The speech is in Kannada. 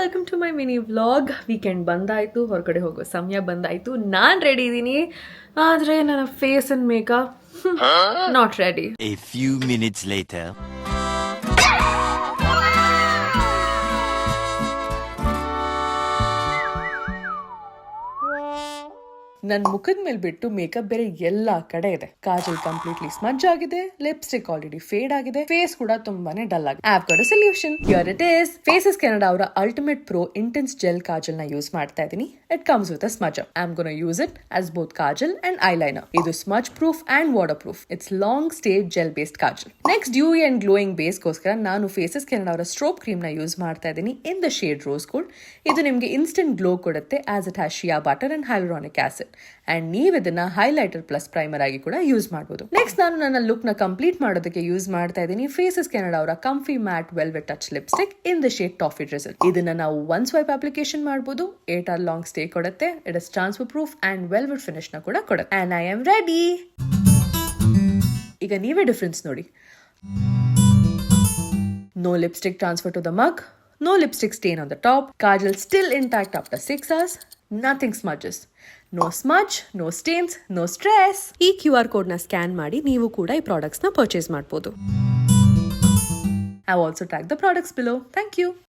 Welcome to my mini vlog. Weekend ಬಂದಾಯಿತು, ಹೊರಗಡೆ ಹೋಗೋ ಸಮಯ ಬಂದಾಯಿತು. ನಾನು ರೆಡಿ ಇದ್ದೀನಿ, ಆದರೆ ನನ್ನ face and makeup not ready. A few minutes later. ನನ್ನ ಮುಖದ ಮೇಲೆ ಬಿಟ್ಟು ಮೇಕಪ್ ಬೇರೆ ಎಲ್ಲಾ ಕಡೆ ಇದೆ. ಕಾಜಲ್ ಕಂಪ್ಲೀಟ್ಲಿ ಸ್ಮಜ್ ಆಗಿದೆ, ಲಿಪ್ಸ್ಟಿಕ್ ಆಲ್ರೆಡಿ ಫೇಡ್ ಆಗಿದೆ, ಫೇಸ್ ಕೂಡ ತುಂಬಾನೇ ಡಲ್ ಆಗಿದೆ. ಆಪ್ got a solution. Here it is. Faces Canada ಅವರ ultimate pro intense gel kajal ನ ಯೂಸ್ ಮಾಡ್ತಾ ಇದ್ದೀನಿ. It comes with a smudger. I am gonna use it as both kajal and eyeliner. ಇದು smudge proof and waterproof. It's long stay gel based kajal. Next dewy and glowing base ಗೋಸ್ಕರ ನಾನು ಫೇಸಸ್ ಕೆನಡಾ ಅವರ ಸ್ಟ್ರೋಬ್ ಕ್ರೀಮ್ ನ ಯೂಸ್ ಮಾಡ್ತಾ ಇದ್ದೀನಿ in the shade rose gold. ಇದು ನಿಮಗೆ ಇನ್ಸ್ಟೆಂಟ್ ಗ್ಲೋ ಕೊಡುತ್ತೆ as it has shea butter and hyaluronic acid. And ನೀವು ಇದನ್ನ ಹೈಲೈಟರ್ ಪ್ಲಸ್ ಪ್ರೈಮರ್ ಆಗಿ ಕೂಡ ಯೂಸ್ ಮಾಡಬಹುದು. ನೆಕ್ಸ್ಟ್ ನಾನು ನನ್ನ ಲುಕ್ ನ ಕಂಪ್ಲೀಟ್ ಮಾಡೋದಕ್ಕೆ ಯೂಸ್ ಮಾಡ್ತಾ ಇದ್ದೀನಿ ಫೇಸಸ್ ಕೆನಡಾ ಅವರ ಕಂಫಿ mat velvet touch lipstick in the shade toffee drizzle. ಇದನ್ನ ನಾವು ಒನ್ ಸ್ವೈಪ್ ಅಪ್ಲಿಕೇಶನ್ ಮಾಡಬಹುದು. 8 hour ಲಾಂಗ್ ಸ್ಟೇ ಕೊಡುತ್ತೆ. It is transfer proof and velvet finish ನ ಕೂಡ ಕೊಡುತ್ತೆ. And I am ready. ಈಗ ನೀವೇ ಡಿಫರೆನ್ಸ್ ನೋಡಿ. No lipstick transfer to the mug. No lipstick stain on the top. Kajal still intact after 6 hours. Nothing smudges. No smudge, no stains, no stress. ಈ QR ಕೋಡ್ ನ ಸ್ಕ್ಯಾನ್ ಮಾಡಿ ನೀವು ಕೂಡ ಈ ಪ್ರಾಡಕ್ಟ್ಸ್ ನ ಪರ್ಚೇಸ್ ಮಾಡಬಹುದು. I have also tagged the products below. Thank you.